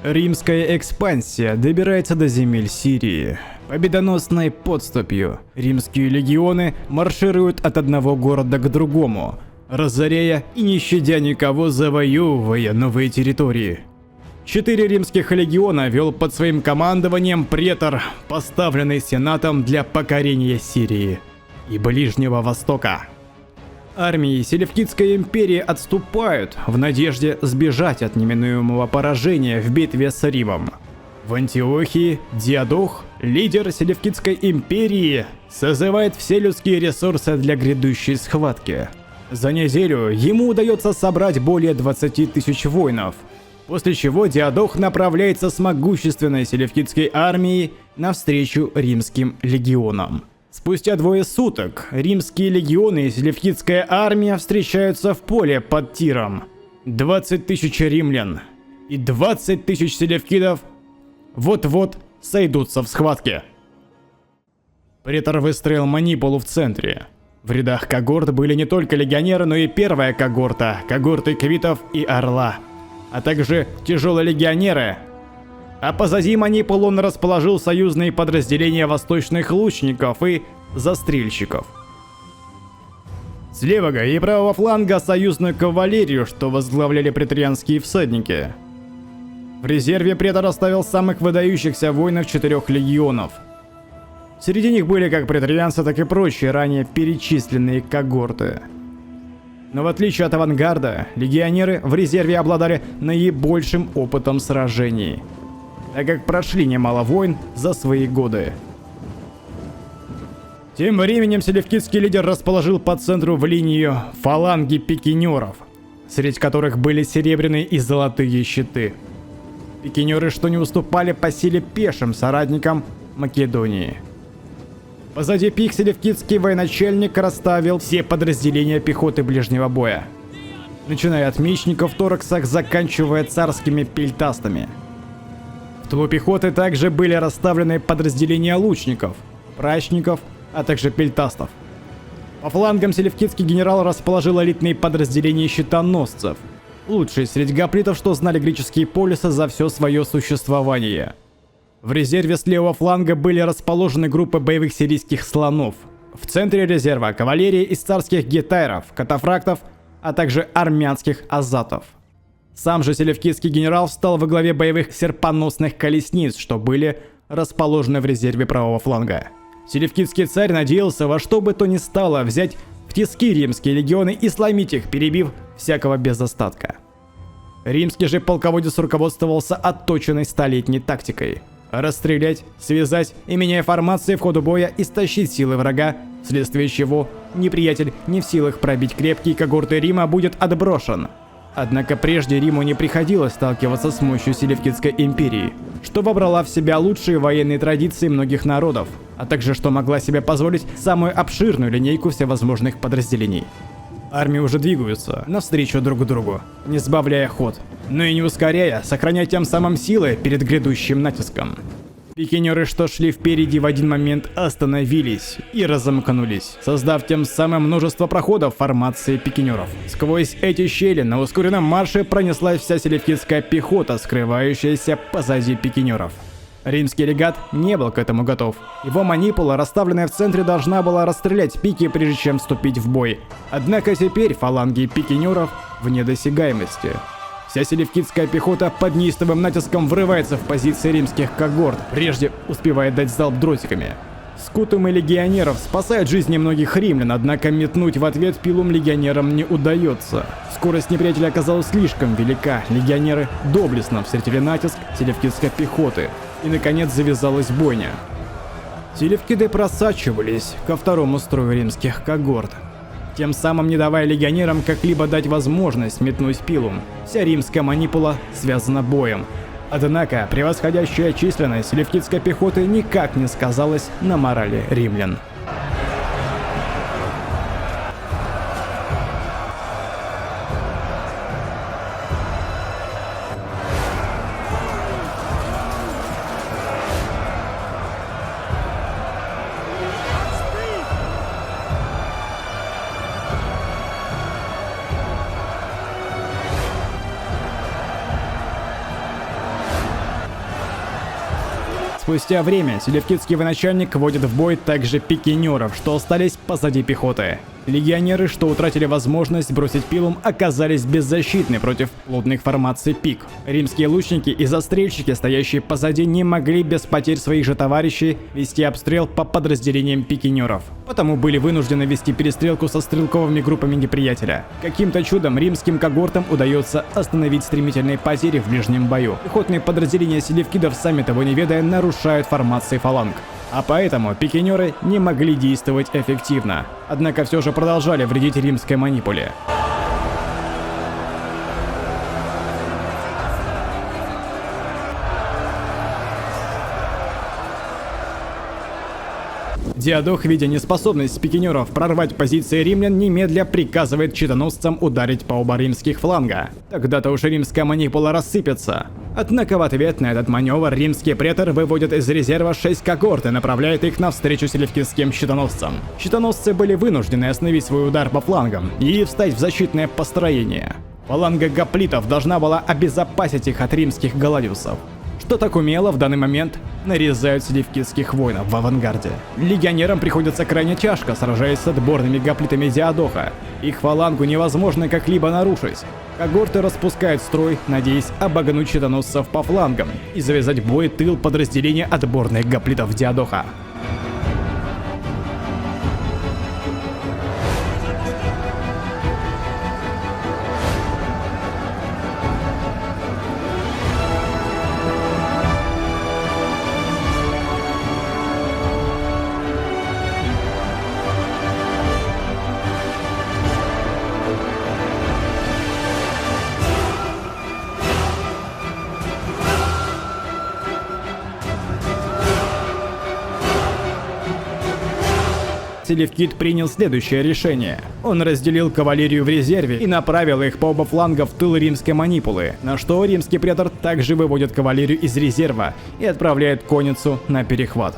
Римская экспансия добирается до земель Сирии. Победоносной подступью римские легионы маршируют от одного города к другому, разоряя и не щадя никого, завоевывая новые территории. 4 римских легиона вел под своим командованием претор, поставленный сенатом для покорения Сирии и Ближнего Востока. Армии Селевкидской империи отступают в надежде сбежать от неминуемого поражения в битве с Римом. В Антиохии Диадох, лидер Селевкидской империи, созывает все людские ресурсы для грядущей схватки. За неделю ему удается собрать более 20 тысяч воинов, после чего Диадох направляется с могущественной селевкидской армией навстречу римским легионам. Спустя 2 суток римские легионы и селевкидская армия встречаются в поле под Тиром. 20 тысяч римлян и 20 тысяч селевкидов вот-вот сойдутся в схватке. Претор выстроил манипулу в центре. В рядах когорт были не только легионеры, но и первая когорта, когорты квитов и орла, а также тяжелые легионеры. А позади манипул он расположил союзные подразделения восточных лучников и застрельщиков. С левого и правого фланга союзную кавалерию, что возглавляли преторианские всадники. В резерве претор оставил самых выдающихся воинов 4 легионов. Среди них были как преторианцы, так и прочие ранее перечисленные когорты. Но в отличие от авангарда, легионеры в резерве обладали наибольшим опытом сражений, так как прошли немало войн за свои годы. Тем временем селевкидский лидер расположил по центру в линию фаланги пикинеров, среди которых были серебряные и золотые щиты. Пикинеры, что не уступали по силе пешим соратникам Македонии. Позади пик селевкидский военачальник расставил все подразделения пехоты ближнего боя, начиная от мечников тораксах, заканчивая царскими пельтастами. В тылу пехоты также были расставлены подразделения лучников, прачников, а также пельтастов. По флангам селевкидский генерал расположил элитные подразделения щитоносцев, лучшие среди гоплитов, что знали греческие полисы за все свое существование. В резерве с левого фланга были расположены группы боевых сирийских слонов. В центре резерва кавалерия из царских гетайров, катафрактов, а также армянских азатов. Сам же селевкидский генерал встал во главе боевых серпоносных колесниц, что были расположены в резерве правого фланга. Селевкидский царь надеялся во что бы то ни стало взять в тиски римские легионы и сломить их, перебив всякого без остатка. Римский же полководец руководствовался отточенной столетней тактикой: расстрелять, связать и, меняя формации в ходу боя, истощить силы врага, вследствие чего неприятель не в силах пробить крепкие когорты Рима будет отброшен. Однако прежде Риму не приходилось сталкиваться с мощью Селевкидской империи, что вобрала в себя лучшие военные традиции многих народов, а также что могла себе позволить самую обширную линейку всевозможных подразделений. Армии уже двигаются навстречу друг другу, не сбавляя ход, но и не ускоряя, сохраняя тем самым силы перед грядущим натиском. Пикинеры, что шли впереди, в один момент остановились и разомкнулись, создав тем самым множество проходов в формации пикинеров. Сквозь эти щели на ускоренном марше пронеслась вся селевкидская пехота, скрывающаяся позади пикинеров. Римский легат не был к этому готов. Его манипула, расставленная в центре, должна была расстрелять пики, прежде чем вступить в бой. Однако теперь фаланги пикинеров вне досягаемости. Вся селевкидская пехота под неистовым натиском врывается в позиции римских когорт, прежде успевает дать залп дротиками. Скутумы легионеров спасают жизни многих римлян, однако метнуть в ответ пилум легионерам не удается. Скорость неприятеля оказалась слишком велика, легионеры доблестно встретили натиск селевкидской пехоты, и наконец завязалась бойня. Селевкиды просачивались ко второму строю римских когорт, тем самым не давая легионерам как-либо дать возможность метнуть пилум. Вся римская манипула связана боем. Однако превосходящая численность селевкидской пехоты никак не сказалась на морали римлян. Спустя время селевкидский военачальник вводит в бой также пикинеров, что остались позади пехоты. Легионеры, что утратили возможность бросить пилум, оказались беззащитны против плотных формаций пик. Римские лучники и застрельщики, стоящие позади, не могли без потерь своих же товарищей вести обстрел по подразделениям пикинеров. Потому были вынуждены вести перестрелку со стрелковыми группами неприятеля. Каким-то чудом римским когортам удается остановить стремительные потери в ближнем бою. Пехотные подразделения селевкидов, сами того не ведая, нарушают формации фаланг. А поэтому пикинеры не могли действовать эффективно. Однако все же продолжали вредить римской манипуле. Диадох, видя неспособность пикинеров прорвать позиции римлян, немедля приказывает щитоносцам ударить по оба римских фланга. Тогда-то уж римская манипула рассыпется. Однако в ответ на этот маневр римский претор выводит из резерва 6 когорт и направляет их навстречу селевкидским щитоносцам. Щитоносцы были вынуждены остановить свой удар по флангам и встать в защитное построение. Фаланга гоплитов должна была обезопасить их от римских галладиусов, что так умело в данный момент нарезают селевкидских воинов в авангарде. Легионерам приходится крайне тяжко, сражаясь с отборными гоплитами Диадоха. Их фалангу невозможно как-либо нарушить. Когорты распускают строй, надеясь обогнуть щитоносцев по флангам и завязать бой тыл подразделения отборных гоплитов Диадоха. Селевкид принял следующее решение. Он разделил кавалерию в резерве и направил их по оба фланга в тыл римской манипулы, на что римский претор также выводит кавалерию из резерва и отправляет конницу на перехват.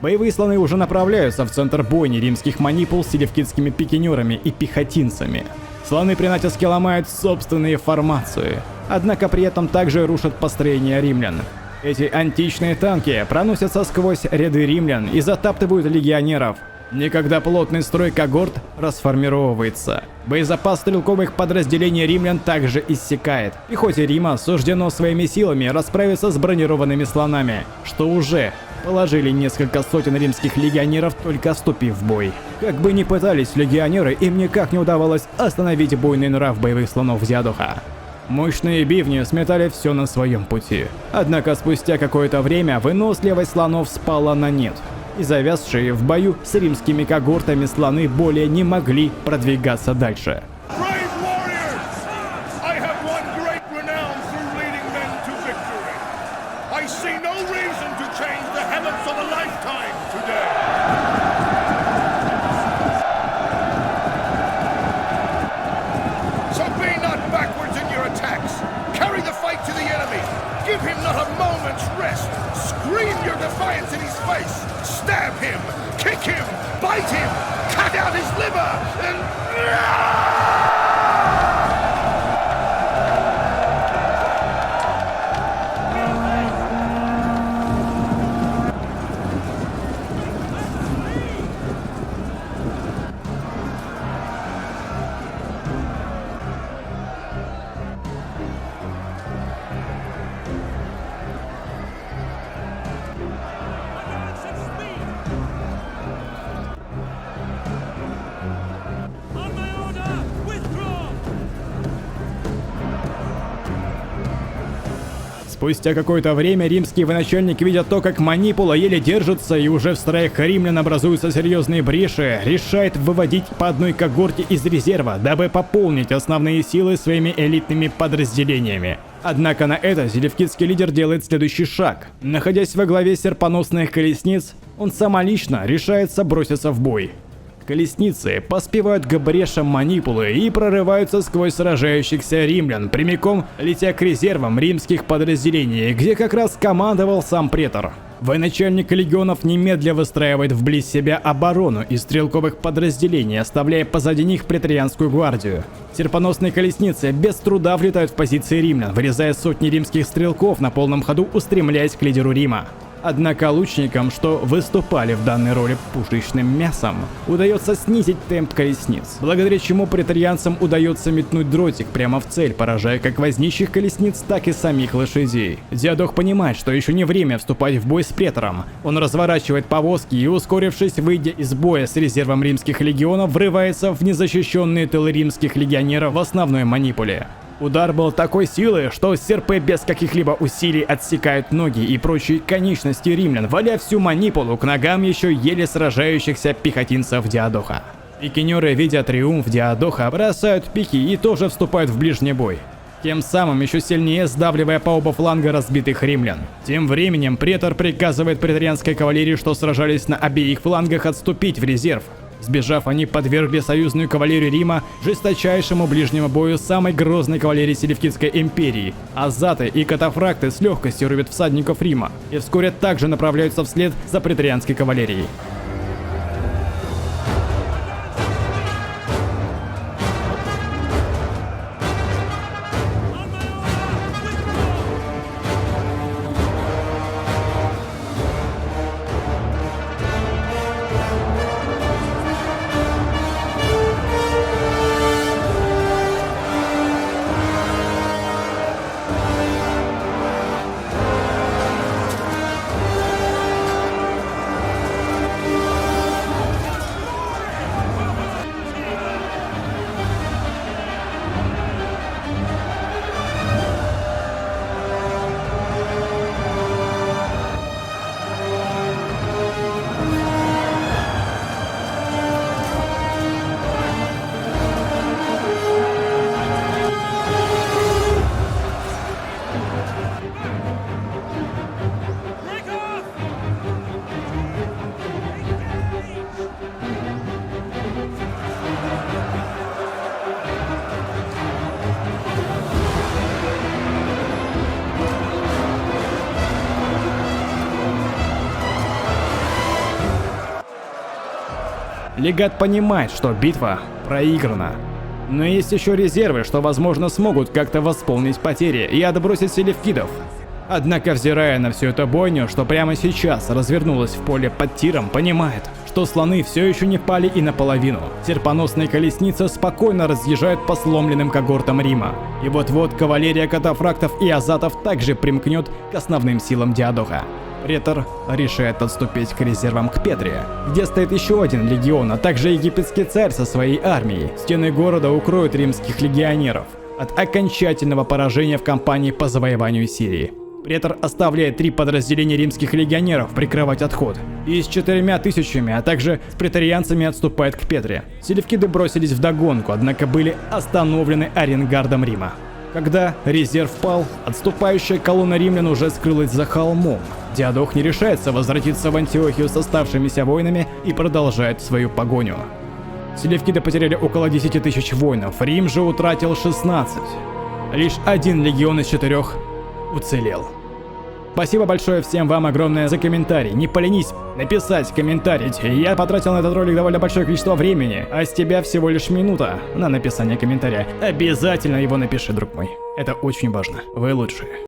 Боевые слоны уже направляются в центр бойни римских манипул с селевкидскими пикинерами и пехотинцами. Слоны при натиске ломают собственные формации, однако при этом также рушат построение римлян. Эти античные танки проносятся сквозь ряды римлян и затаптывают легионеров. Никогда плотный строй когорт расформировывается. Боезапас стрелковых подразделений римлян также иссякает. Пехоте Рима суждено своими силами расправиться с бронированными слонами, что уже положили несколько сотен римских легионеров, только вступив в бой. Как бы ни пытались легионеры, им никак не удавалось остановить буйный нрав боевых слонов Диадоха. Мощные бивни сметали все на своем пути. Однако спустя какое-то время выносливость слонов спала на нет, и завязшие в бою с римскими когортами слоны более не могли продвигаться дальше. Give him not a moment's rest. Scream your defiance in his face. Stab him, kick him, bite him, cut out his liver, and... Спустя какое-то время римские военачальники видят то, как Манипула еле держится и уже в строях римлян образуются серьезные бреши, решает выводить по одной когорте из резерва, дабы пополнить основные силы своими элитными подразделениями. Однако на это селевкидский лидер делает следующий шаг. Находясь во главе серпоносных колесниц, он самолично решается броситься в бой. Колесницы поспевают к брешам Манипулы и прорываются сквозь сражающихся римлян, прямиком летя к резервам римских подразделений, где как раз командовал сам претор. Военачальник легионов немедля выстраивает вблизь себя оборону из стрелковых подразделений, оставляя позади них преторианскую гвардию. Серпоносные колесницы без труда влетают в позиции римлян, вырезая сотни римских стрелков на полном ходу, устремляясь к лидеру Рима. Однако лучникам, что выступали в данной роли пушечным мясом, удается снизить темп колесниц, благодаря чему преторианцам удается метнуть дротик прямо в цель, поражая как возничьих колесниц, так и самих лошадей. Диадох понимает, что еще не время вступать в бой с претором. Он разворачивает повозки и, ускорившись, выйдя из боя с резервом римских легионов, врывается в незащищенные тылы римских легионеров в основной Манипуле. Удар был такой силы, что серпы без каких-либо усилий отсекают ноги и прочие конечности римлян, валя всю Манипулу к ногам еще еле сражающихся пехотинцев Диадоха. Пикинеры, видя триумф Диадоха, бросают пики и тоже вступают в ближний бой, тем самым еще сильнее сдавливая по оба фланга разбитых римлян. Тем временем претор приказывает преторианской кавалерии, что сражались на обеих флангах, отступить в резерв. Сбежав, они подвергли союзную кавалерию Рима жесточайшему ближнему бою самой грозной кавалерии Селевкидской империи. Азаты и катафракты с легкостью рубят всадников Рима и вскоре также направляются вслед за преторианской кавалерией. Легат понимает, что битва проиграна. Но есть еще резервы, что возможно смогут как-то восполнить потери и отбросить селевкидов. Однако, взирая на всю эту бойню, что прямо сейчас развернулась в поле под Тиром, понимает, что слоны все еще не пали и наполовину. Серпоносные колесницы спокойно разъезжают по сломленным когортам Рима. И вот-вот кавалерия катафрактов и азатов также примкнет к основным силам Диадоха. Претор решает отступить к резервам к Петре, где стоит еще один легион, а также египетский царь со своей армией. Стены города укроют римских легионеров от окончательного поражения в кампании по завоеванию Сирии. Претор оставляет 3 подразделения римских легионеров прикрывать отход, и с 4000, а также с преторианцами отступает к Петре. Селевкиды бросились вдогонку, однако были остановлены аренгардом Рима. Когда резерв пал, отступающая колонна римлян уже скрылась за холмом. Диадох не решается возвратиться в Антиохию с оставшимися воинами и продолжает свою погоню. Селевкиды потеряли около 10 тысяч воинов, Рим же утратил 16. Лишь 1 легион из 4 уцелел. Спасибо большое всем вам огромное за комментарий. Не поленись написать комментарий. Я потратил на этот ролик довольно большое количество времени, а с тебя всего лишь минута на написание комментария. Обязательно его напиши, друг мой. Это очень важно. Вы лучшие.